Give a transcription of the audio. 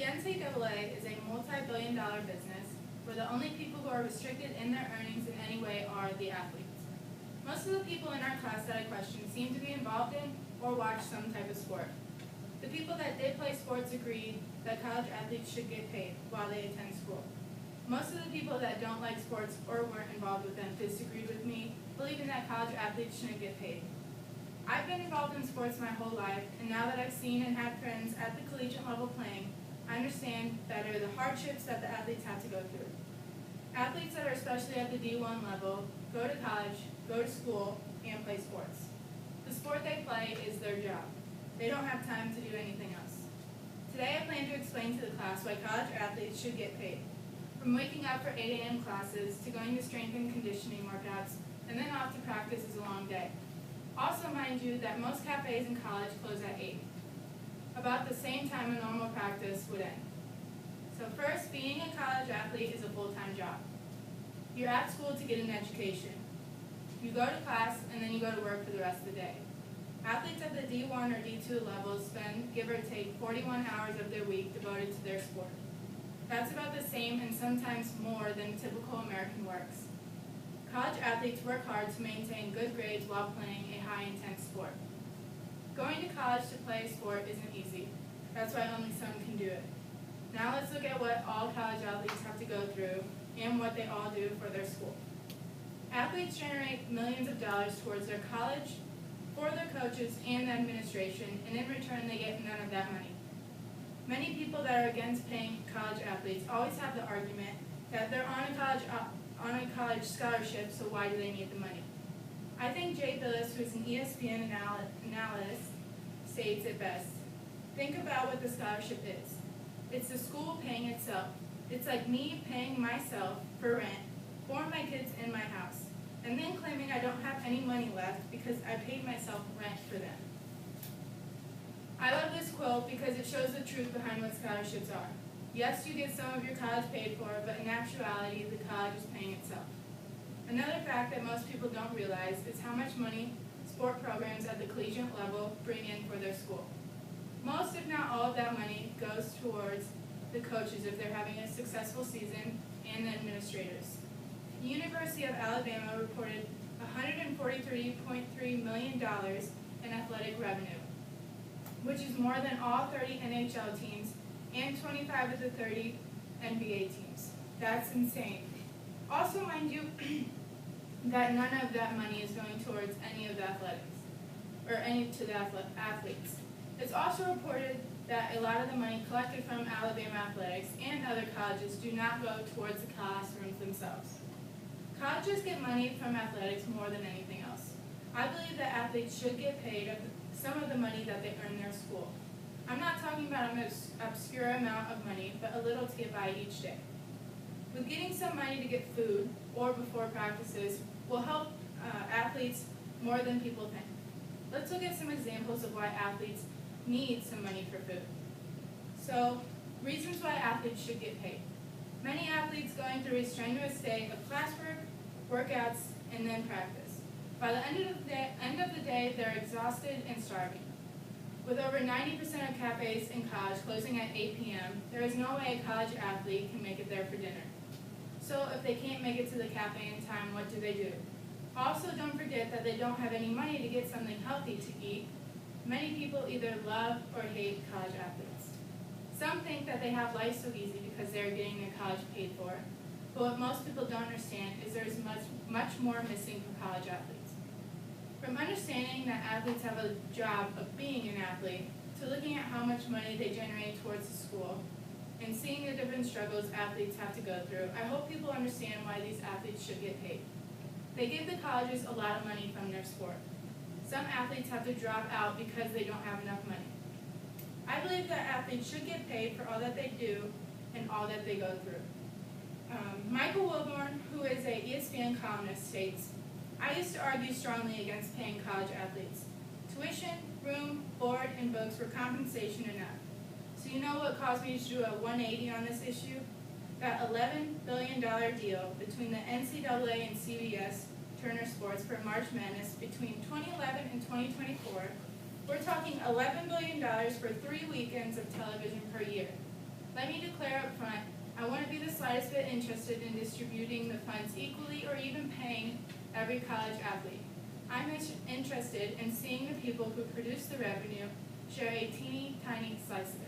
NCAA is a multi-billion-dollar business where the only people who are restricted in their earnings in any way are the athletes. Most of the people in our class that I questioned seem to be involved in or watch some type of sport. The people that did play sports agreed that college athletes should get paid while they attend school. Most of the people that don't like sports or weren't involved with them disagreed with me, believing that college athletes shouldn't get paid. I've been involved in sports my whole life, and now that I've seen and had friends at the collegiate level playing, I understand better the hardships that the athletes have to go through. Athletes that are especially at the D1 level go to college, go to school, and play sports. The sport they play is their job. They don't have time to do anything else. Today I plan to explain to the class why college athletes should get paid. From waking up for 8 a.m. classes to going to strength and conditioning workouts and then off to practice is a long day. Also mind you that most cafes in college close at 8, about the same time a normal practice would end. So first, being a college athlete is a full-time job. You're at school to get an education. You go to class and then you go to work for the rest of the day. Athletes at the D1 or D2 levels spend, give or take, 41 hours of their week devoted to their sport. That's about the same and sometimes more than typical American works. College athletes work hard to maintain good grades while playing a high-intense sport. Going to college to play a sport isn't easy. That's why only some can do it. Now let's look at what all college athletes have to go through and what they all do for their school. Athletes generate millions of dollars towards their college, for their coaches and the administration, and in return they get none of that money. Many people that are against paying college athletes always have the argument that they're on a college scholarship, so why do they need the money? I think Jay Billis, who is an ESPN analyst, states it best. Think about what the scholarship is. It's the school paying itself. It's like me paying myself for rent for my kids in my house, and then claiming I don't have any money left because I paid myself rent for them. I love this quote because it shows the truth behind what scholarships are. Yes, you get some of your college paid for, but in actuality, the college is paying itself. Another fact that most people don't realize is how much money sport programs at the collegiate level bring in for their school. Most, if not all, of that money goes towards the coaches if they're having a successful season and the administrators. The University of Alabama reported $143.3 million in athletic revenue, which is more than all 30 NHL teams and 25 of the 30 NBA teams. That's insane. Also, mind you, that none of that money is going towards any of the athletics, or any to the athletes. It's also reported that a lot of the money collected from Alabama athletics and other colleges do not go towards the classrooms themselves. Colleges get money from athletics more than anything else. I believe that athletes should get paid some of the money that they earn in their school. I'm not talking about an obscure amount of money, but a little to get by each day. With getting some money to get food or before practices will help athletes more than people think. Let's look at some examples of why athletes need some money for food. So, reasons why athletes should get paid. Many athletes going through a strenuous day of classwork, workouts, and then practice. By the end of the day, they're exhausted and starving. With over 90% of cafes in college closing at 8 p.m., there is no way a college athlete can make it there for dinner. So if they can't make it to the cafe in time, what do? Also, don't forget that they don't have any money to get something healthy to eat. Many people either love or hate college athletes. Some think that they have life so easy because they're getting their college paid for. But what most people don't understand is there's much more missing for college athletes. From understanding that athletes have a job of being an athlete, to looking at how much money they generate towards the school, and seeing the different struggles athletes have to go through, I hope people understand why these athletes should get paid. They give the colleges a lot of money from their sport. Some athletes have to drop out because they don't have enough money. I believe that athletes should get paid for all that they do and all that they go through. Michael Wilborn, who is a ESPN columnist, states, I used to argue strongly against paying college athletes. Tuition, room, board, and books were compensation enough. So you know what caused me to do a 180 on this issue? That $11 billion deal between the NCAA and CBS Turner Sports for March Madness between 2011 and 2024, we're talking $11 billion for 3 weekends of television per year. Let me declare up front, I wouldn't be the slightest bit interested in distributing the funds equally or even paying every college athlete. I'm interested in seeing the people who produce the revenue share a teeny tiny slice of it.